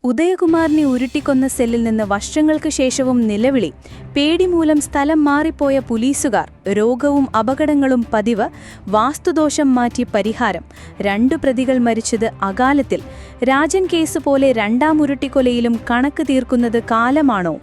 ഉദയകുമാറിനെ ഉരുട്ടിക്കൊന്ന സെല്ലിൽ നിന്ന് വർഷങ്ങൾക്ക് ശേഷവും നിലവിളി. പേടി മൂലം സ്ഥലം മാറിപ്പോയ പോലീസുകാർ. രോഗവും അപകടങ്ങളും പതിവ്. വാസ്തുദോഷം മാറ്റി പരിഹാരം. 2 പ്രതികൾ മരിച്ചത് അകാലത്തിൽ. രാജൻ കേസ് പോലെ രണ്ടാം ഉരുട്ടിക്കൊലയിലും കണക്ക് തീർക്കുന്നത് കാലമാണോ?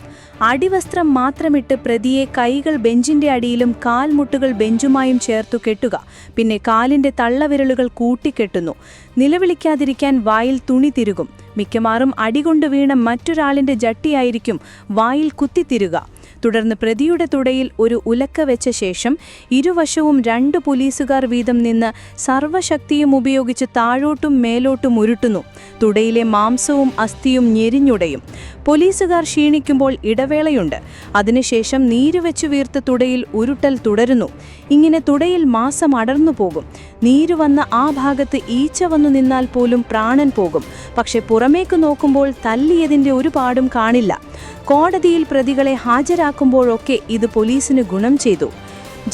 അടിവസ്ത്രം മാത്രമിട്ട് പ്രതിയെ കൈകൾ ബെഞ്ചിന്റെ അടിയിലും കാൽമുട്ടുകൾ ബെഞ്ചുമായും ചേർത്തു കെട്ടുക. പിന്നെ കാലിന്റെ തള്ളവിരലുകൾ കൂട്ടിക്കെട്ടുന്നു. നിലവിളിക്കാതിരിക്കാൻ വായിൽ തുണി തിരുകും. മിക്കവാറും അടികൊണ്ട് വീണ മറ്റൊരാളിന്റെ ജട്ടിയായിരിക്കും വായിൽ കുത്തിത്തിരുക. തുടർന്ന് പ്രതിയുടെ തുടയിൽ ഒരു ഉലക്ക വെച്ച ശേഷം ഇരുവശവും 2 പോലീസുകാർ വീതം നിന്ന് സർവശക്തിയും ഉപയോഗിച്ച് താഴോട്ടും മേലോട്ടും ഉരുട്ടുന്നു. തുടയിലെ മാംസവും അസ്ഥിയും ഞെരിഞ്ഞുടയും. പോലീസുകാർ ക്ഷീണിക്കുമ്പോൾ ഇടവേളയുണ്ട്. അതിനുശേഷം നീരുവെച്ചു വീർത്ത തുടയിൽ ഉരുട്ടൽ തുടരുന്നു. ഇങ്ങനെ തുടയിൽ മാസം അടർന്നു പോകും. നീരു വന്ന ആ ഭാഗത്ത് ഈച്ച വന്നു നിന്നാൽ പോലും പ്രാണൻ പോകും. പക്ഷെ പുറമേക്ക് നോക്കുമ്പോൾ തല്ലിയതിൻ്റെ ഒരു പാടും കാണില്ല. കോടതിയിൽ പ്രതികളെ ഹാജരാക്കുമ്പോഴൊക്കെ ഇത് പോലീസിന് ഗുണം ചെയ്തു.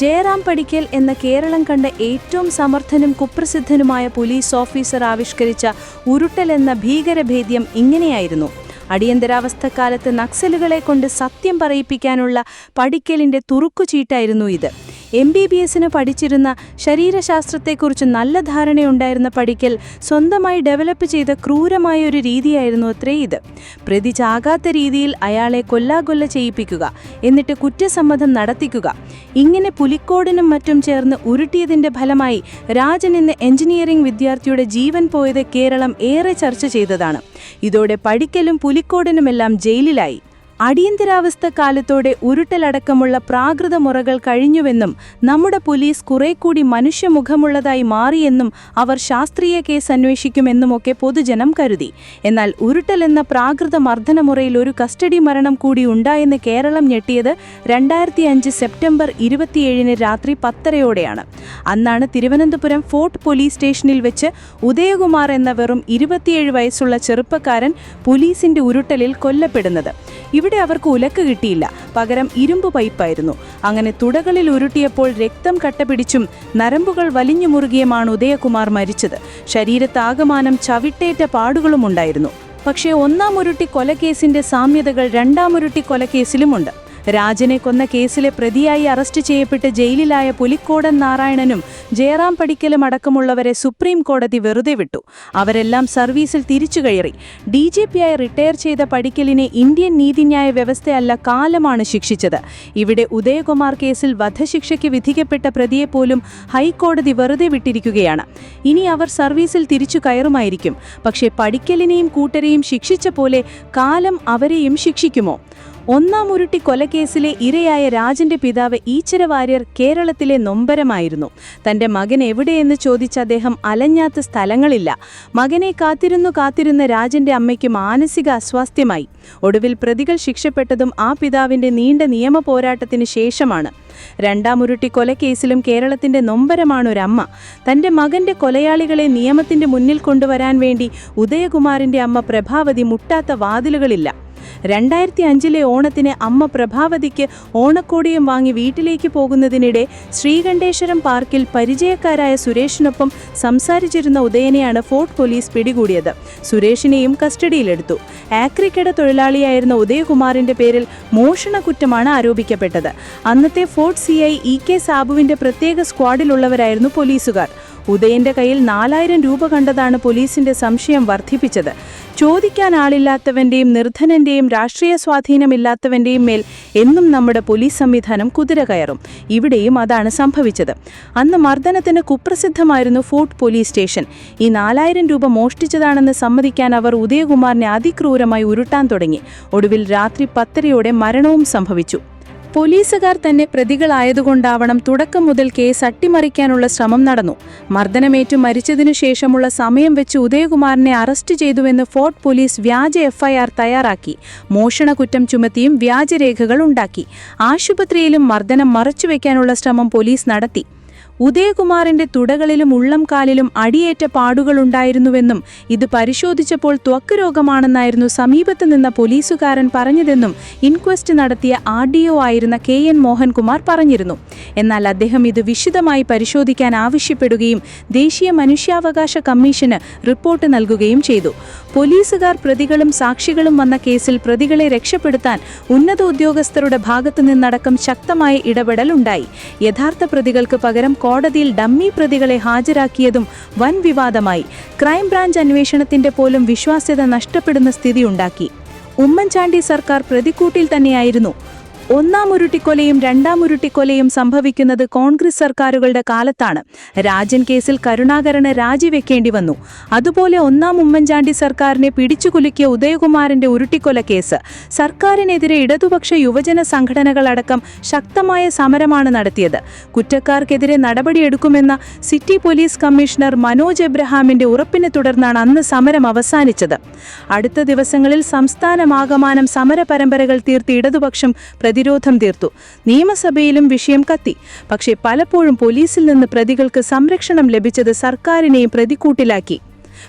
ജയറാം പടിക്കൽ എന്ന കേരളം കണ്ട ഏറ്റവും സമർത്ഥനും കുപ്രസിദ്ധനുമായ പോലീസ് ഓഫീസർ ആവിഷ്കരിച്ച ഉരുട്ടൽ എന്ന ഭീകരഭേദ്യം ഇങ്ങനെയായിരുന്നു. അടിയന്തരാവസ്ഥക്കാലത്ത് നക്സലുകളെ കൊണ്ട് സത്യം പറയിപ്പിക്കാനുള്ള പടിക്കലിന്റെ തുറുക്കുചീട്ടായിരുന്നു ഇത്. MBBSന് പഠിച്ചിരുന്ന ശരീരശാസ്ത്രത്തെക്കുറിച്ച് നല്ല ധാരണയുണ്ടായിരുന്ന പടിക്കൽ സ്വന്തമായി ഡെവലപ്പ് ചെയ്ത ക്രൂരമായ ഒരു രീതിയായിരുന്നു അത്രേ ഇത്. പ്രതി ചാകാത്ത രീതിയിൽ അയാളെ കൊല്ലാകൊല്ല ചെയ്യിപ്പിക്കുക, എന്നിട്ട് കുറ്റസമ്മതം നടത്തിക്കുക. ഇങ്ങനെ പുലിക്കോടിനും മറ്റും ചേർന്ന് ഉരുട്ടിയതിന്റെ ഫലമായി രാജൻ എന്ന എഞ്ചിനീയറിംഗ് വിദ്യാർത്ഥിയുടെ ജീവൻ പോയത് കേരളം ഏറെ ചർച്ച ചെയ്തതാണ്. ഇതോടെ പടിക്കലും പുലിക്കോടിനുമെല്ലാം ജയിലിലായി. അടിയന്തരാവസ്ഥ കാലത്തോടെ ഉരുട്ടലടക്കമുള്ള പ്രാകൃത മുറകൾ കഴിഞ്ഞുവെന്നും നമ്മുടെ പോലീസ് കുറേക്കൂടി മനുഷ്യമുഖമുള്ളതായി മാറിയെന്നും അവർ ശാസ്ത്രീയ കേസ് അന്വേഷിക്കുമെന്നുമൊക്കെ പൊതുജനം കരുതി. എന്നാൽ ഉരുട്ടൽ എന്ന പ്രാകൃത മർദ്ദനമുറയിൽ ഒരു കസ്റ്റഡി മരണം കൂടി ഉണ്ടായെന്ന് കേരളം ഞെട്ടിയത് 2005 സെപ്റ്റംബർ 27 രാത്രി 10:30 അന്നാണ് തിരുവനന്തപുരം ഫോർട്ട് പോലീസ് സ്റ്റേഷനിൽ വെച്ച് ഉദയകുമാർ എന്ന വെറും 27 വയസ്സുള്ള ചെറുപ്പക്കാരൻ പോലീസിന്റെ ഉരുട്ടലിൽ കൊല്ലപ്പെടുന്നത്. ഇവിടെ അവർക്ക് ഉലക്ക് കിട്ടിയില്ല, പകരം ഇരുമ്പ് പൈപ്പായിരുന്നു. അങ്ങനെ തുടകളിൽ ഉരുട്ടിയപ്പോൾ രക്തം കട്ടപിടിച്ചും നരമ്പുകൾ വലിഞ്ഞു മുറുകിയുമാണ് ഉദയകുമാർ മരിച്ചത്. ശരീരത്താകമാനം ചവിട്ടേറ്റ പാടുകളുമുണ്ടായിരുന്നു. പക്ഷേ 1-ാം ഉരുട്ടി കൊലക്കേസിന്റെ സാമ്യതകൾ 2-ാം ഉരുട്ടി കൊലക്കേസിലുമുണ്ട്. രാജനെ കൊന്ന കേസിലെ പ്രതിയായി അറസ്റ്റ് ചെയ്യപ്പെട്ട് ജയിലിലായ പുലിക്കോടൻ നാരായണനും ജയറാം പടിക്കലും അടക്കമുള്ളവരെ സുപ്രീം കോടതി വെറുതെ വിട്ടു. അവരെല്ലാം സർവീസിൽ തിരിച്ചു കയറി. DGPയായി റിട്ടയർ ചെയ്ത പടിക്കലിനെ ഇന്ത്യൻ നീതിന്യായ വ്യവസ്ഥയല്ല കാലമാണ് ശിക്ഷിച്ചത്. ഇവിടെ ഉദയകുമാർ കേസിൽ വധശിക്ഷയ്ക്ക് വിധിക്കപ്പെട്ട പ്രതിയെപ്പോലും ഹൈക്കോടതി വെറുതെ വിട്ടിരിക്കുകയാണ്. ഇനി അവർ സർവീസിൽ തിരിച്ചു കയറുമായിരിക്കും. പക്ഷേ പടിക്കലിനെയും കൂട്ടരെയും ശിക്ഷിച്ച പോലെ കാലം അവരെയും ശിക്ഷിക്കുമോ? 1-ാം ഉരുട്ടി കൊലക്കേസിലെ ഇരയായ രാജന്റെ പിതാവ് ഈച്ചര വാര്യർ കേരളത്തിലെ നൊമ്പരമായിരുന്നു. തന്റെ മകൻ എവിടെയെന്ന് ചോദിച്ച അദ്ദേഹം അലഞ്ഞാത്ത സ്ഥലങ്ങളില്ല. മകനെ കാത്തിരുന്ന രാജന്റെ അമ്മയ്ക്ക് മാനസിക അസ്വാസ്ഥ്യമായി. ഒടുവിൽ പ്രതികൾ ശിക്ഷപ്പെട്ടതും ആ പിതാവിന്റെ നീണ്ട നിയമ പോരാട്ടത്തിന് ശേഷമാണ്. 2-ാം ഉരുട്ടി കൊലക്കേസിലും കേരളത്തിന്റെ നൊമ്പരമാണൊരമ്മ. തന്റെ മകന്റെ കൊലയാളികളെ നിയമത്തിന്റെ മുന്നിൽ കൊണ്ടുവരാൻ വേണ്ടി ഉദയകുമാറിന്റെ അമ്മ പ്രഭാവതി മുട്ടാത്ത വാതിലുകളില്ല. 2005 ഓണത്തിന് അമ്മ പ്രഭാവതിക്ക് ഓണക്കോടിയും വാങ്ങി വീട്ടിലേക്ക് പോകുന്നതിനിടെ ശ്രീകണ്ഠേശ്വരം പാർക്കിൽ പരിചയക്കാരായ സുരേഷിനൊപ്പം സംസാരിച്ചിരുന്ന ഉദയനെയാണ് ഫോർട്ട് പോലീസ് പിടികൂടിയത്. സുരേഷിനെയും കസ്റ്റഡിയിലെടുത്തു. ആക്രിക്കട തൊഴിലാളിയായിരുന്ന ഉദയകുമാറിന്റെ പേരിൽ മോഷണ കുറ്റമാണ് ആരോപിക്കപ്പെട്ടത്. അന്നത്തെ ഫോർട്ട് CI EK സാബുവിന്റെ പ്രത്യേക സ്ക്വാഡിലുള്ളവരായിരുന്നു പോലീസുകാർ. ഉദയന്റെ കയ്യിൽ 4000 രൂപ കണ്ടതാണ് പോലീസിന്റെ സംശയം വർദ്ധിപ്പിച്ചത്. ചോദിക്കാൻ ആളില്ലാത്തവന്റെയും നിർധനന്റെയും രാഷ്ട്രീയ സ്വാധീനമില്ലാത്തവന്റെയും മേൽ എന്നും നമ്മുടെ പോലീസ് സംവിധാനം കുതിര കയറും. ഇവിടെയും അതാണ് സംഭവിച്ചത്. അന്ന് മർദ്ദനത്തിന് കുപ്രസിദ്ധമായിരുന്നു ഫോർട്ട് പോലീസ് സ്റ്റേഷൻ. ഈ 4000 രൂപ മോഷ്ടിച്ചതാണെന്ന് സമ്മതിക്കാൻ അവർ ഉദയകുമാറിനെ അതിക്രൂരമായി ഉരുട്ടാൻ തുടങ്ങി. ഒടുവിൽ രാത്രി 10:30 മരണവും സംഭവിച്ചു. പോലീസുകാർ തന്നെ പ്രതികളായതുകൊണ്ടാവണം തുടക്കം മുതൽ കേസ് അട്ടിമറിക്കാനുള്ള ശ്രമം നടന്നു. മർദ്ദനമേറ്റു മരിച്ചതിനു ശേഷമുള്ള സമയം വെച്ച് ഉദയകുമാറിനെ അറസ്റ്റ് ചെയ്തുവെന്ന് ഫോർട്ട് പോലീസ് വ്യാജ FIR തയ്യാറാക്കി. മോഷണ കുറ്റം ചുമത്തിയും വ്യാജരേഖകൾ ഉണ്ടാക്കി. ആശുപത്രിയിലും മർദ്ദനം മറച്ചുവെക്കാനുള്ള ശ്രമം പോലീസ് നടത്തി. ഉദയകുമാറിന്റെ തുടകളിലും ഉള്ളംകാലിലും അടിയേറ്റ പാടുകളുണ്ടായിരുന്നുവെന്നും ഇത് പരിശോധിച്ചപ്പോൾ ത്വക്ക് രോഗമാണെന്നായിരുന്നു സമീപത്ത് നിന്ന പോലീസുകാരൻ പറഞ്ഞതെന്നും ഇൻക്വസ്റ്റ് നടത്തിയ RDO ആയിരുന്ന KN മോഹൻകുമാർ പറഞ്ഞിരുന്നു. എന്നാൽ അദ്ദേഹം ഇത് വിശദമായി പരിശോധിക്കാൻ ആവശ്യപ്പെടുകയും ദേശീയ മനുഷ്യാവകാശ കമ്മീഷന് റിപ്പോർട്ട് നൽകുകയും ചെയ്തു. പോലീസുകാർ പ്രതികളും സാക്ഷികളും വന്ന കേസിൽ പ്രതികളെ രക്ഷപ്പെടുത്താൻ ഉന്നത ഉദ്യോഗസ്ഥരുടെ ഭാഗത്തു നിന്നടക്കം ശക്തമായ ഇടപെടൽ ഉണ്ടായി. യഥാർത്ഥ പ്രതികൾക്ക് പകരം കോടതിയിൽ ഡമ്മി പ്രതികളെ ഹാജരാക്കിയതും വൻ വിവാദമായി. ക്രൈംബ്രാഞ്ച് അന്വേഷണത്തിന്റെ പോലും വിശ്വാസ്യത നഷ്ടപ്പെടുന്ന സ്ഥിതിയുണ്ടാക്കി. ഉമ്മൻചാണ്ടി സർക്കാർ പ്രതിക്കൂട്ടിൽ തന്നെയായിരുന്നു. ഒന്നാം ഉരുട്ടിക്കൊലയും രണ്ടാം ഉരുട്ടിക്കൊലയും സംഭവിക്കുന്നത് കോൺഗ്രസ് സർക്കാരുകളുടെ കാലത്താണ്. രാജൻ കേസിൽ കരുണാകരന് രാജിവെക്കേണ്ടി വന്നു. അതുപോലെ ഒന്നാം ഉമ്മൻചാണ്ടി സർക്കാരിനെ പിടിച്ചുകുലുക്കിയ ഉദയകുമാറിന്റെ ഉരുട്ടിക്കൊല കേസ് സർക്കാരിനെതിരെ ഇടതുപക്ഷ യുവജന സംഘടനകളടക്കം ശക്തമായ സമരമാണ് നടത്തിയത്. കുറ്റക്കാർക്കെതിരെ നടപടിയെടുക്കുമെന്ന സിറ്റി പോലീസ് കമ്മീഷണർ മനോജ് എബ്രഹാമിന്റെ ഉറപ്പിനെ തുടർന്നാണ് അന്ന് സമരം അവസാനിച്ചത്. അടുത്ത ദിവസങ്ങളിൽ സംസ്ഥാനമാകമാനം സമര പരമ്പരകൾ തീർത്ത് ഇടതുപക്ഷം പ്രതിരോധം തീർത്തു. നിയമസഭയിലും വിഷയം കത്തി. പക്ഷേ പലപ്പോഴും പോലീസിൽ നിന്ന് പ്രതികൾക്ക് സംരക്ഷണം ലഭിച്ചത് സർക്കാരിനെയും പ്രതിക്കൂട്ടിലാക്കി.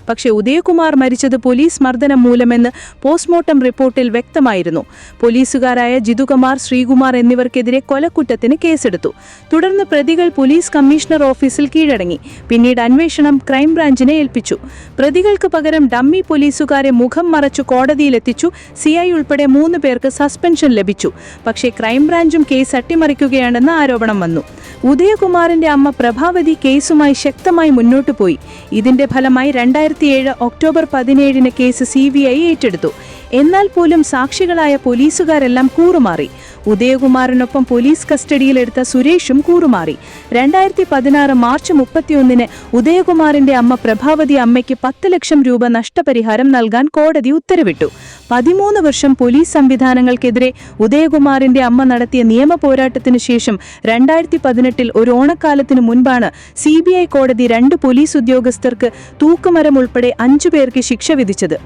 പക്ഷേ ഉദയകുമാർ മരിച്ചത് പോലീസ് മർദ്ദനം മൂലമെന്ന് പോസ്റ്റ്മോർട്ടം റിപ്പോർട്ടിൽ വ്യക്തമായിരുന്നു. പോലീസുകാരായ ജിതുകുമാർ, ശ്രീകുമാർ എന്നിവർക്കെതിരെ കൊലക്കുറ്റത്തിന് കേസെടുത്തു. തുടർന്ന് പ്രതികൾ പോലീസ് കമ്മീഷണർ ഓഫീസിൽ കീഴടങ്ങി. പിന്നീട് അന്വേഷണം ക്രൈംബ്രാഞ്ചിനെ ഏൽപ്പിച്ചു. പ്രതികൾക്ക് പകരം ഡമ്മി പോലീസുകാരെ മുഖം മറച്ചു കോടതിയിലെത്തിച്ചു. CI ഉൾപ്പെടെ 3 പേർക്ക് സസ്പെൻഷൻ ലഭിച്ചു. പക്ഷേ ക്രൈംബ്രാഞ്ചും കേസ് അട്ടിമറിക്കുകയാണെന്ന ആരോപണം വന്നു. ഉദയകുമാറിന്റെ അമ്മ പ്രഭാവതി കേസുമായി ശക്തമായി മുന്നോട്ടു പോയി. ഇതിന്റെ ഫലമായി 2007 ഒക്ടോബർ 17 കേസ് CBI ഏറ്റെടുത്തു. എന്നാൽ പോലും സാക്ഷികളായ പോലീസുകാരെല്ലാം കൂറുമാറി. ഉദയകുമാറിനൊപ്പം പോലീസ് കസ്റ്റഡിയിലെടുത്ത സുരേഷും കൂറുമാറി. 2016 മാർച്ച് 31 ഉദയകുമാറിന്റെ അമ്മ പ്രഭാവതി അമ്മയ്ക്ക് 10 ലക്ഷം രൂപ നഷ്ടപരിഹാരം നൽകാൻ കോടതി ഉത്തരവിട്ടു. 13 വർഷം പോലീസ് സംവിധാനങ്ങൾക്കെതിരെ ഉദയകുമാറിന്റെ അമ്മ നടത്തിയ നിയമ പോരാട്ടത്തിനു ശേഷം 2018 ഒരു ഓണക്കാലത്തിനു മുൻപാണ് CBI കോടതി 2 പോലീസ് ഉദ്യോഗസ്ഥർക്ക് തൂക്കുമരം ഉൾപ്പെടെ 5 പേർക്ക് ശിക്ഷ വിധിച്ചത്.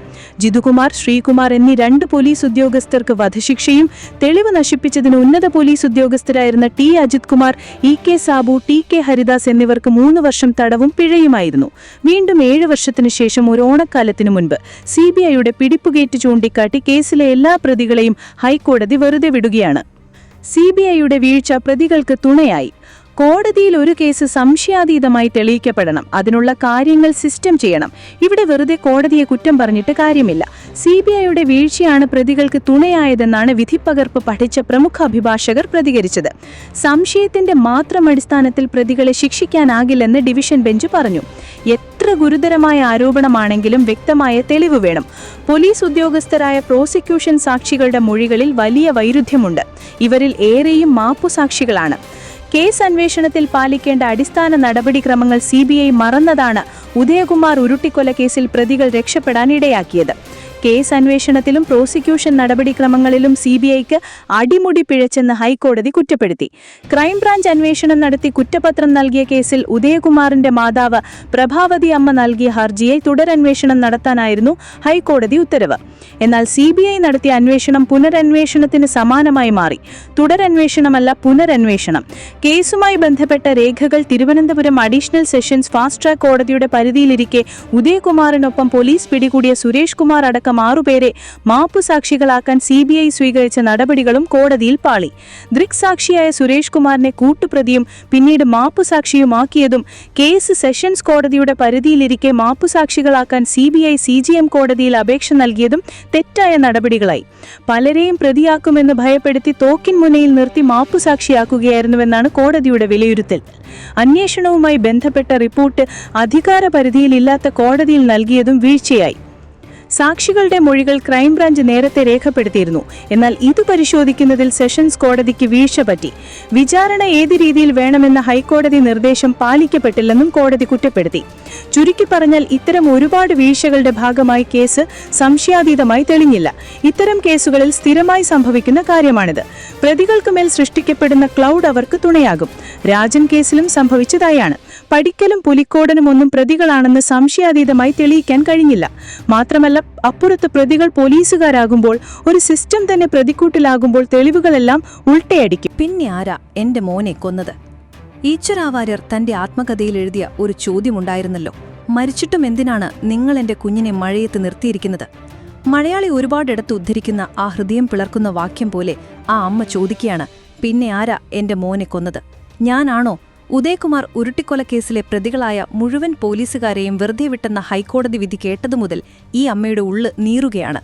ജിതുകുമാർ, ശ്രീകുമാർ എന്നീ 2 പോലീസ് ഉദ്യോഗസ്ഥർക്ക് വധശിക്ഷയും തെളിവ് നശിപ്പിച്ചതിന് ഉന്നത പോലീസ് ഉദ്യോഗസ്ഥരായിരുന്ന T. Ajith Kumar, EK Sabu, TK Haridas എന്നിവർക്ക് 3 വർഷം തടവും പിഴയുമായിരുന്നു. വീണ്ടും 7 വർഷത്തിനു ശേഷം ഒരു ഓണക്കാലത്തിനു മുൻപ് CBIയുടെ പിടിപ്പുകേറ്റ് ചൂണ്ടിക്കാട്ടി കേസിലെ എല്ലാ പ്രതികളെയും ഹൈക്കോടതി വെറുതെ വിടുകയാണ്. CBIയുടെ വീഴ്ച പ്രതികൾക്ക് തുണയായി. കോടതിയിൽ ഒരു കേസ് സംശയാതീതമായി തെളിയിക്കപ്പെടണം. അതിനുള്ള കാര്യങ്ങൾ സിസ്റ്റം ചെയ്യണം. ഇവിടെ വെറുതെ കോടതിയെ കുറ്റം പറഞ്ഞിട്ട് കാര്യമില്ല. CBIയുടെ വീഴ്ചയാണ് പ്രതികൾക്ക് തുണയായതെന്നാണ് വിധിപ്പകർപ്പ് പഠിച്ച പ്രമുഖ അഭിഭാഷകർ പ്രതികരിച്ചത്. സംശയത്തിന്റെ മാത്രം അടിസ്ഥാനത്തിൽ പ്രതികളെ ശിക്ഷിക്കാനാകില്ലെന്ന് ഡിവിഷൻ ബെഞ്ച് പറഞ്ഞു. എത്ര ഗുരുതരമായ ആരോപണമാണെങ്കിലും വ്യക്തമായ തെളിവ് വേണം. പോലീസ് ഉദ്യോഗസ്ഥരായ പ്രോസിക്യൂഷൻ സാക്ഷികളുടെ മൊഴികളിൽ വലിയ വൈരുദ്ധ്യമുണ്ട്. ഇവരിൽ ഏറെയും മാപ്പുസാക്ഷികളാണ്. കേസ് അന്വേഷണത്തിൽ പാലിക്കേണ്ട അടിസ്ഥാന നടപടിക്രമങ്ങൾ CBI മറന്നതാണ് ഉദയകുമാർ ഉരുട്ടിക്കൊല കേസിൽ പ്രതികൾ രക്ഷപ്പെടാൻ ഇടയാക്കിയത്. കേസ് അന്വേഷണത്തിലും പ്രോസിക്യൂഷൻ നടപടിക്രമങ്ങളിലും CBIക്ക് അടിമുടി പിഴച്ചെന്ന് ഹൈക്കോടതി കുറ്റപ്പെടുത്തി. ക്രൈംബ്രാഞ്ച് അന്വേഷണം നടത്തി കുറ്റപത്രം നൽകിയ കേസിൽ ഉദയകുമാറിന്റെ മാതാവ് പ്രഭാവതി അമ്മ നൽകിയ ഹർജിയെ തുടരന്വേഷണം നടത്താനായിരുന്നു ഹൈക്കോടതി ഉത്തരവ്. എന്നാൽ CBI നടത്തിയ അന്വേഷണം പുനരന്വേഷണത്തിന് സമാനമായി മാറി. തുടരന്വേഷണമല്ല, പുനരന്വേഷണം. കേസുമായി ബന്ധപ്പെട്ട രേഖകൾ Thiruvananthapuram additional sessions fast track കോടതിയുടെ പരിധിയിലിരിക്കെ ഉദയകുമാറിനൊപ്പം പോലീസ് പിടികൂടിയ സുരേഷ് കുമാർ അടക്കം 6 പേരെ മാപ്പുസാക്ഷികളാക്കാൻ CBI സ്വീകരിച്ച നടപടികളും കോടതിയിൽ പാളി. ദൃക്സാക്ഷിയായ സുരേഷ് കുമാറിനെ കൂട്ടുപ്രതിയും പിന്നീട് മാപ്പുസാക്ഷിയുമാക്കിയതും കേസ് സെഷൻസ് കോടതിയുടെ പരിധിയിലിരിക്കെ മാപ്പുസാക്ഷികളാക്കാൻ CBI CGM കോടതിയിൽ അപേക്ഷ നൽകിയതും തെറ്റായ നടപടികളായി. പലരെയും പ്രതിയാക്കുമെന്ന് ഭയപ്പെടുത്തി തോക്കിൻ മുനയിൽ നിർത്തി മാപ്പുസാക്ഷിയാക്കുകയായിരുന്നുവെന്നാണ് കോടതിയുടെ വിലയിരുത്തൽ. അന്വേഷണവുമായി ബന്ധപ്പെട്ട റിപ്പോർട്ട് അധികാരപരിധിയിലില്ലാത്ത കോടതിയിൽ നൽകിയതും വീഴ്ചയായി. സാക്ഷികളുടെ മൊഴികൾ ക്രൈംബ്രാഞ്ച് നേരത്തെ രേഖപ്പെടുത്തിയിരുന്നു. എന്നാൽ ഇത് പരിശോധിക്കുന്നതിൽ സെഷൻസ് കോടതിക്ക് വീഴ്ച പറ്റി. വിചാരണ ഏത് രീതിയിൽ വേണമെന്ന ഹൈക്കോടതി നിർദ്ദേശം പാലിക്കപ്പെട്ടില്ലെന്നും കോടതി കുറ്റപ്പെടുത്തി. ചുരുക്കി പറഞ്ഞാൽ ഇത്തരം ഒരുപാട് വീഴ്ചകളുടെ ഭാഗമായി കേസ് സംശയാതീതമായി തെളിഞ്ഞില്ല. ഇത്തരം കേസുകളിൽ സ്ഥിരമായി സംഭവിക്കുന്ന കാര്യമാണിത്. പ്രതികൾക്കുമേൽ സൃഷ്ടിക്കപ്പെടുന്ന ക്ലൗഡ് അവർക്ക് തുണയാകും. രാജൻ കേസിലും സംഭവിച്ചതായാണ്. പടിക്കലും പുലിക്കോടനും ഒന്നും പ്രതികളാണെന്ന് സംശയാതീതമായി തെളിയിക്കാൻ കഴിഞ്ഞില്ല. മാത്രമല്ല, അപ്പുറത്ത് പ്രതികൾ പോലീസുകാരാകുമ്പോൾ ഒരു സിസ്റ്റം തന്നെ പ്രതിക്കൂട്ടിലാകുമ്പോൾ തെളിവുകളെല്ലാം ഉൾട്ടയടിക്കും. പിന്നെ ആരാ എന്റെ മോനെ കൊന്നത്? ഈശ്വരാവാര്യർ തന്റെ ആത്മകഥയിൽ എഴുതിയ ഒരു ചോദ്യമുണ്ടായിരുന്നല്ലോ, മരിച്ചിട്ടും എന്തിനാണ് നിങ്ങൾ എന്റെ കുഞ്ഞിനെ മഴയത്ത് നിർത്തിയിരിക്കുന്നത്? മലയാളി ഒരുപാടിടത്ത് ഉദ്ധരിക്കുന്ന ആ ഹൃദയം പിളർക്കുന്ന വാക്യം പോലെ ആ അമ്മ ചോദിക്കുകയാണ്, പിന്നെ ആരാ എന്റെ മോനെ കൊന്നത്? ഞാനാണോ? ഉദയകുമാർ ഉരുട്ടിക്കൊലക്കേസിലെ പ്രതികളായ മുഴുവൻ പോലീസുകാരെയും വെറുതെ വിട്ടെന്ന ഹൈക്കോടതി വിധി കേട്ടതുമുതൽ ഈ അമ്മയുടെ ഉള്ള് നീറുകയാണ്.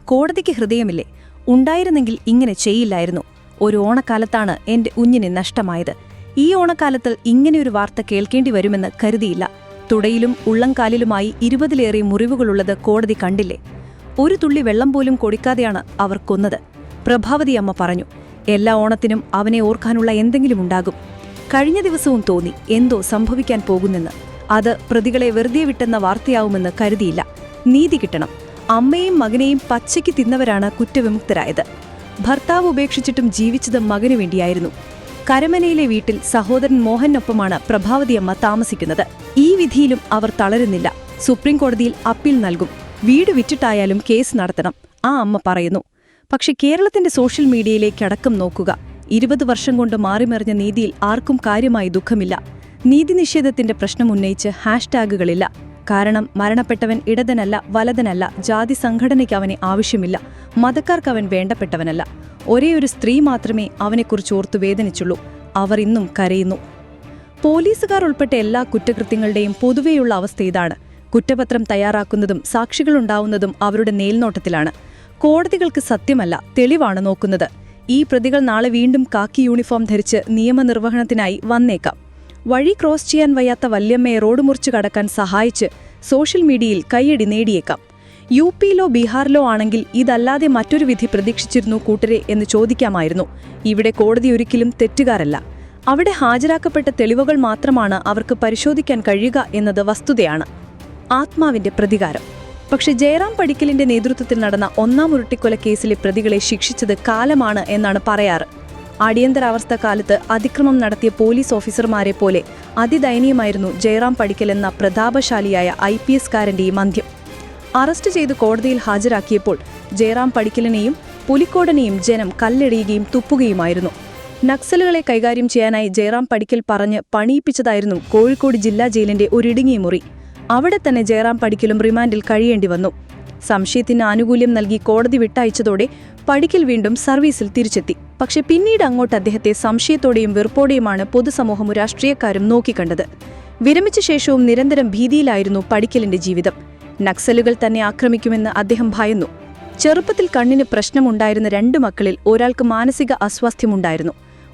കോടതിക്ക് ഹൃദയമില്ലേ? ഉണ്ടായിരുന്നെങ്കിൽ ഇങ്ങനെ ചെയ്യില്ലായിരുന്നു. ഒരു ഓണക്കാലത്താണ് എന്റെ കുഞ്ഞിനെ നഷ്ടമായത്. ഈ ഓണക്കാലത്തിൽ ഇങ്ങനെയൊരു വാർത്ത കേൾക്കേണ്ടി വരുമെന്ന് കരുതിയില്ല. തുടയിലും ഉള്ളംകാലിലുമായി 20-ലേറെ മുറിവുകളുള്ളത് കോടതി കണ്ടില്ലേ? ഒരു തുള്ളി വെള്ളം പോലും കൊടുക്കാതെയാണ് അവർ കൊന്നത്. പ്രഭാവതി അമ്മ പറഞ്ഞു, എല്ലാ ഓണത്തിനും അവനെ ഓർക്കാനുള്ള എന്തെങ്കിലും ഉണ്ടാകും. കഴിഞ്ഞ ദിവസവും തോന്നി എന്തോ സംഭവിക്കാൻ പോകുന്നെന്ന്. അത് പ്രതികളെ വെറുതെ വിട്ടെന്ന വാർത്തയാവുമെന്ന് കരുതിയില്ല. നീതി കിട്ടണം. അമ്മയും മകനെയും പച്ചയ്ക്ക് തിന്നവരാണ് കുറ്റവിമുക്തരായത്. ഭർത്താവ് ഉപേക്ഷിച്ചിട്ടും ജീവിച്ചത് മകനു വേണ്ടിയായിരുന്നു. കരമനയിലെ വീട്ടിൽ സഹോദരൻ മോഹനൊപ്പമാണ് പ്രഭാവതിയമ്മ താമസിക്കുന്നത്. ഈ വിധിയിലും അവർ തളരുന്നില്ല. സുപ്രീംകോടതിയിൽ അപ്പീൽ നൽകും. വീട് വിറ്റിട്ടായാലും കേസ് നടത്തണം, ആ അമ്മ പറയുന്നു. പക്ഷെ കേരളത്തിന്റെ സോഷ്യൽ മീഡിയയിലേക്കടക്കം നോക്കുക. 20 വർഷം കൊണ്ട് മാറിമറിഞ്ഞ നീതിയിൽ ആർക്കും കാര്യമായി ദുഃഖമില്ല. നീതി നിഷേധത്തിന്റെ പ്രശ്നം ഉന്നയിച്ച് ഹാഷ്ടാഗുകളില്ല. കാരണം മരണപ്പെട്ടവൻ ഇടതനല്ല, വലതനല്ല, ജാതി സംഘടനയ്ക്ക് അവനെ ആവശ്യമില്ല, മതക്കാർക്കവൻ വേണ്ടപ്പെട്ടവനല്ല. ഒരേയൊരു സ്ത്രീ മാത്രമേ അവനെക്കുറിച്ച് ഓർത്തു വേദനിച്ചുള്ളൂ. അവർ ഇന്നും കരയുന്നു. പോലീസുകാർ ഉൾപ്പെട്ട എല്ലാ കുറ്റകൃത്യങ്ങളുടെയും പൊതുവെയുള്ള അവസ്ഥ ഇതാണ്. കുറ്റപത്രം തയ്യാറാക്കുന്നതും സാക്ഷികളുണ്ടാവുന്നതും അവരുടെ മേൽനോട്ടത്തിലാണ്. കോടതികൾക്ക് സത്യമല്ല, തെളിവാണ് നോക്കുന്നത്. ഈ പ്രതികൾ നാളെ വീണ്ടും കാക്കി യൂണിഫോം ധരിച്ച് നിയമനിർവഹണത്തിനായി വന്നേക്കാം. വഴി ക്രോസ് ചെയ്യാൻ വയ്യാത്ത വല്യമ്മയെ റോഡ് മുറിച്ചു കടക്കാൻ സഹായിച്ച് സോഷ്യൽ മീഡിയയിൽ കയ്യടി നേടിയേക്കാം. യുപിയിലോ ബീഹാറിലോ ആണെങ്കിൽ ഇതല്ലാതെ മറ്റൊരു വിധി പ്രതീക്ഷിച്ചിരുന്നു കൂട്ടരെ എന്ന് ചോദിക്കാമായിരുന്നു. ഇവിടെ കോടതി ഒരിക്കലും തെറ്റുകാരല്ല. അവിടെ ഹാജരാക്കപ്പെട്ട തെളിവുകൾ മാത്രമാണ് അവർക്ക് പരിശോധിക്കാൻ കഴിയുക എന്നത് വസ്തുതയാണ്. ആത്മാവിന്റെ പ്രതികാരം. പക്ഷെ ജയറാം പടിക്കലിന്റെ നേതൃത്വത്തിൽ നടന്ന 1-ാം ഉരുട്ടിക്കൊലക്കേസിലെ പ്രതികളെ ശിക്ഷിച്ചത് കാലമാണ് എന്നാണ് പറയാറ്. അടിയന്തരാവസ്ഥ കാലത്ത് അതിക്രമം നടത്തിയ പോലീസ് ഓഫീസർമാരെ പോലെ അതിദയനീയമായിരുന്നു ജയറാം പടിക്കൽ എന്ന പ്രതാപശാലിയായ IPS-കാരന്റെയും അന്ത്യം. അറസ്റ്റ് ചെയ്ത് കോടതിയിൽ ഹാജരാക്കിയപ്പോൾ ജയറാം പടിക്കലിനെയും പുലിക്കോടനെയും ജനം കല്ലെറിയുകയും തുപ്പുകയുമായിരുന്നു. നക്സലുകളെ കൈകാര്യം ചെയ്യാനായി ജയറാം പടിക്കൽ പറഞ്ഞ് പണിയിപ്പിച്ചതായിരുന്നു കോഴിക്കോട് ജില്ലാ ജയിലിന്റെ ഒരിടുങ്ങിയ മുറി. അവിടെ തന്നെ ജയറാം പടിക്കലും റിമാൻഡിൽ കഴിയേണ്ടി വന്നു. സംശയത്തിന് ആനുകൂല്യം നൽകി കോടതി വിട്ടയച്ചതോടെ പടിക്കൽ വീണ്ടും സർവീസിൽ തിരിച്ചെത്തി. പക്ഷെ പിന്നീട് അങ്ങോട്ട് അദ്ദേഹത്തെ സംശയത്തോടെയും വെറുപ്പോടെയുമാണ് പൊതുസമൂഹവും രാഷ്ട്രീയക്കാരും നോക്കിക്കണ്ടത്. വിരമിച്ച ശേഷവും നിരന്തരം ഭീതിയിലായിരുന്നു പടിക്കലിന്റെ ജീവിതം. നക്സലുകൾ തന്നെ ആക്രമിക്കുമെന്ന് അദ്ദേഹം ഭയന്നു. ചെറുപ്പത്തിൽ കണ്ണിന് പ്രശ്നമുണ്ടായിരുന്ന 2 മക്കളിൽ ഒരാൾക്ക് മാനസിക അസ്വാസ്ഥ്യമുണ്ടായിരുന്നു.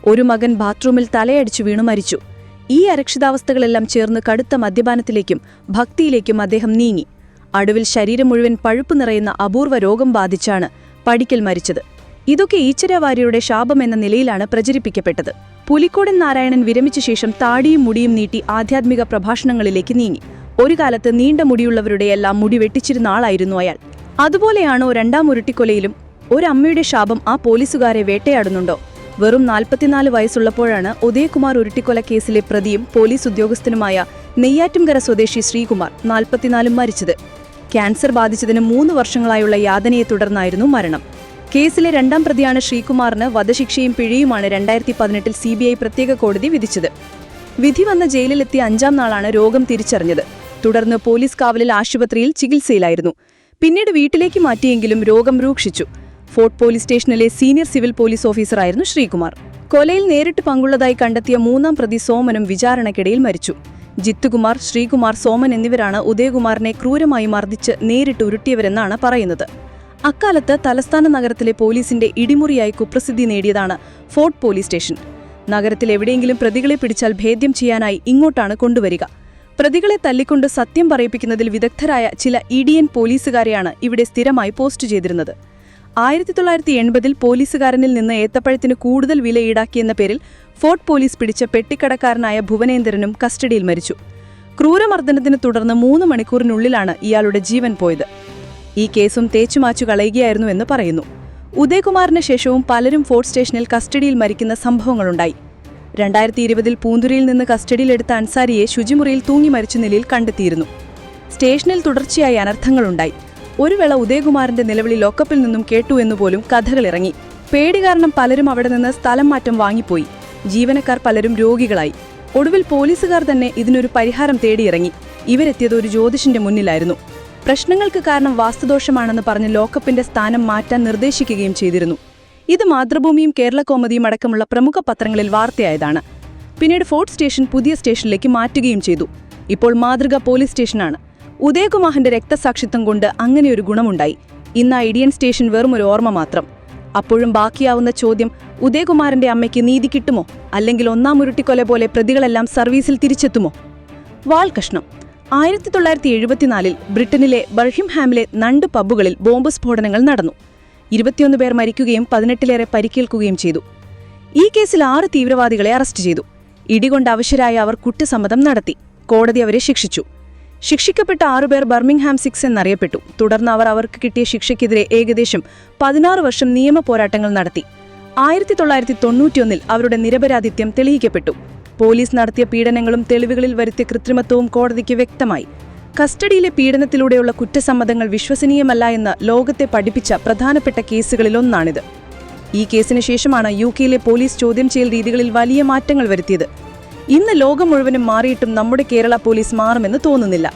ഒരു മകൻ ബാത്റൂമിൽ തലയടിച്ചു വീണു മരിച്ചു. ഈ അരക്ഷിതാവസ്ഥകളെല്ലാം ചേർന്ന് കടുത്ത മദ്യപാനത്തിലേക്കും ഭക്തിയിലേക്കും അദ്ദേഹം നീങ്ങി. അടുവിൽ ശരീരം മുഴുവൻ പഴുപ്പ് നിറയുന്ന അപൂർവ രോഗം ബാധിച്ചാണ് പടിക്കൽ മരിച്ചത്. ഇതൊക്കെ ഈശ്വരവാര്യരുടെ ശാപമെന്ന നിലയിലാണ് പ്രചരിപ്പിക്കപ്പെട്ടത്. പുലിക്കോടൻ നാരായണൻ വിരമിച്ച ശേഷം താടിയും മുടിയും നീട്ടി ആധ്യാത്മിക പ്രഭാഷണങ്ങളിലേക്ക് നീങ്ങി. ഒരു കാലത്ത് നീണ്ട മുടിയുള്ളവരുടെയെല്ലാം മുടി വെട്ടിച്ചിരുന്ന ആളായിരുന്നു അയാൾ. അതുപോലെയാണോ 2-ാം ഉരുട്ടിക്കൊലയിലും? ഒരമ്മയുടെ ശാപം ആ പോലീസുകാരെ വേട്ടയാടുന്നുണ്ടോ? വെറും 44 വയസ്സുള്ളപ്പോഴാണ് ഉദയകുമാർ ഉരുട്ടിക്കൊലക്കേസിലെ പ്രതിയും പോലീസ് ഉദ്യോഗസ്ഥനുമായ നെയ്യാറ്റുംകര സ്വദേശി ശ്രീകുമാർ 44 മരിച്ചത്. ക്യാൻസർ ബാധിച്ചതിന് 3 വർഷങ്ങളായുള്ള യാതനയെ തുടർന്നായിരുന്നു മരണം. കേസിലെ 2-ാം പ്രതിയാണ് ശ്രീകുമാറിന് വധശിക്ഷയും പിഴയുമാണ് 2018-ൽ CBI പ്രത്യേക കോടതി വിധിച്ചത്. വിധി വന്ന ജയിലിലെത്തിയ 5-ാം നാളാണ് രോഗം തിരിച്ചറിഞ്ഞത്. തുടർന്ന് പോലീസ് കാവലിൽ ആശുപത്രിയിൽ ചികിത്സയിലായിരുന്നു. പിന്നീട് വീട്ടിലേക്ക് മാറ്റിയെങ്കിലും രോഗം രൂക്ഷിച്ചു. ഫോർട്ട് പോലീസ് സ്റ്റേഷനിലെ സീനിയർ സിവിൽ പോലീസ് ഓഫീസറായിരുന്നു ശ്രീകുമാർ. കൊലയിൽ നേരിട്ട് പങ്കുള്ളതായി കണ്ടെത്തിയ 3-ാം പ്രതി സോമനും വിചാരണയ്ക്കിടയിൽ മരിച്ചു. ജിത്തുകുമാർ, ശ്രീകുമാർ, സോമൻ എന്നിവരാണ് ഉദയകുമാറിനെ ക്രൂരമായി മർദ്ദിച്ച് നേരിട്ട് ഉരുട്ടിയവരെന്നാണ് പറയുന്നത്. അക്കാലത്ത് തലസ്ഥാന നഗരത്തിലെ പോലീസിന്റെ ഇടിമുറിയായി കുപ്രസിദ്ധി നേടിയതാണ് ഫോർട്ട് പോലീസ് സ്റ്റേഷൻ. നഗരത്തിൽ എവിടെയെങ്കിലും പ്രതികളെ പിടിച്ചാൽ ഭേദ്യം ചെയ്യാനായി ഇങ്ങോട്ടാണ് കൊണ്ടുവരിക. പ്രതികളെ തല്ലിക്കൊണ്ട് സത്യം പറയിപ്പിക്കുന്നതിൽ വിദഗ്ധരായ ചില EDN പോലീസുകാരെയാണ് ഇവിടെ സ്ഥിരമായി പോസ്റ്റ് ചെയ്തിരുന്നത്. 1980-ൽ പോലീസുകാരനിൽ നിന്ന് ഏത്തപ്പഴത്തിന് കൂടുതൽ വില ഈടാക്കിയെന്ന പേരിൽ ഫോർട്ട് പോലീസ് പിടിച്ച പെട്ടിക്കടക്കാരനായ ഭുവനേന്ദ്രനും കസ്റ്റഡിയിൽ മരിച്ചു. ക്രൂരമർദ്ദനത്തിന് തുടർന്ന് 3 മണിക്കൂറിനുള്ളിലാണ് ഇയാളുടെ ജീവൻ പോയത്. ഈ കേസും തേച്ചുമാച്ചു കളയുകയായിരുന്നുവെന്ന് പറയുന്നു. ഉദയകുമാറിന് ശേഷവും പലരും ഫോർട്ട് സ്റ്റേഷനിൽ കസ്റ്റഡിയിൽ മരിക്കുന്ന സംഭവങ്ങളുണ്ടായി. 2020-ൽ പൂന്തുരയിൽ നിന്ന് കസ്റ്റഡിയിലെടുത്ത അൻസാരിയെ ശുചിമുറിയിൽ തൂങ്ങി മരിച്ച നിലയിൽ കണ്ടെത്തിയിരുന്നു. സ്റ്റേഷനിൽ തുടർച്ചയായി അനർത്ഥങ്ങളുണ്ടായി. ഒരു വേള ഉദയകുമാറിന്റെ നിലവിളി ലോക്കപ്പിൽ നിന്നും കേട്ടു എന്നുപോലും കഥകളിറങ്ങി. പേടി കാരണം പലരും അവിടെ നിന്ന് സ്ഥലം മാറ്റം വാങ്ങിപ്പോയി. ജീവനക്കാർ പലരും രോഗികളായി. ഒടുവിൽ പോലീസുകാർ തന്നെ ഇതിനൊരു പരിഹാരം തേടിയിറങ്ങി. ഇവരെത്തിയത് ഒരു ജ്യോതിഷന്റെ മുന്നിലായിരുന്നു. പ്രശ്നങ്ങൾക്ക് കാരണം വാസ്തുദോഷമാണെന്ന് പറഞ്ഞ് ലോക്കപ്പിന്റെ സ്ഥാനം മാറ്റാൻ നിർദ്ദേശിക്കുകയും ചെയ്തിരുന്നു. ഇത് മാതൃഭൂമിയും കേരള കൗമുദിയും അടക്കമുള്ള പ്രമുഖ പത്രങ്ങളിൽ വാർത്തയായതാണ്. പിന്നീട് ഫോർട്ട് സ്റ്റേഷൻ പുതിയ സ്റ്റേഷനിലേക്ക് മാറ്റുകയും ചെയ്തു. ഇപ്പോൾ മാതൃക പോലീസ് സ്റ്റേഷനാണ്. ഉദയകുമാറിന്റെ രക്തസാക്ഷിത്വം കൊണ്ട് അങ്ങനെയൊരു ഗുണമുണ്ടായി. ഇന്ന് ആ ഇടിയൻ സ്റ്റേഷൻ വെറും ഒരു ഓർമ്മ മാത്രം. അപ്പോഴും ബാക്കിയാവുന്ന ചോദ്യം, ഉദയകുമാറിന്റെ അമ്മയ്ക്ക് നീതി കിട്ടുമോ, അല്ലെങ്കിൽ ഒന്നാം ഉരുട്ടിക്കൊല പോലെ പ്രതികളെല്ലാം സർവീസിൽ തിരിച്ചെത്തുമോ? വാൾകഷ്ണം. 1974 ബ്രിട്ടനിലെ ബർഹിംഹാമിലെ 2 പബ്ബുകളിൽ ബോംബ് സ്ഫോടനങ്ങൾ നടന്നു. 21 പേർ മരിക്കുകയും 18ലേറെ പരിക്കേൽക്കുകയും ചെയ്തു. ഈ കേസിൽ 6 തീവ്രവാദികളെ അറസ്റ്റ് ചെയ്തു. ഇടികൊണ്ട് അവശരായ അവർ കുറ്റസമ്മതം നടത്തി. കോടതി അവരെ ശിക്ഷിച്ചു. ശിക്ഷിക്കപ്പെട്ട 6 പേർ ബർമിംഗ്ഹാം 6 എന്നറിയപ്പെട്ടു. തുടർന്ന് അവർക്ക് കിട്ടിയ ശിക്ഷയ്ക്കെതിരെ ഏകദേശം 16 വർഷം നിയമ പോരാട്ടങ്ങൾ നടത്തി. 1991 അവരുടെ നിരപരാധിത്വം തെളിയിക്കപ്പെട്ടു. പോലീസ് നടത്തിയ പീഡനങ്ങളും തെളിവുകളിൽ വരുത്തിയ കൃത്രിമത്വവും കോടതിക്ക് വ്യക്തമായി. കസ്റ്റഡിയിലെ പീഡനത്തിലൂടെയുള്ള കുറ്റസമ്മതങ്ങൾ വിശ്വസനീയമല്ല എന്ന് ലോകത്തെ പഠിപ്പിച്ച പ്രധാനപ്പെട്ട കേസുകളിലൊന്നാണിത്. ഈ കേസിന് ശേഷമാണ് UK പോലീസ് ചോദ്യം ചെയ്യൽ രീതികളിൽ വലിയ മാറ്റങ്ങൾ വരുത്തിയത്. ഇന്ന് ലോകം മുഴുവനും മാറിയിട്ടും നമ്മുടെ കേരള പോലീസ് മാറുമെന്ന് തോന്നുന്നില്ല.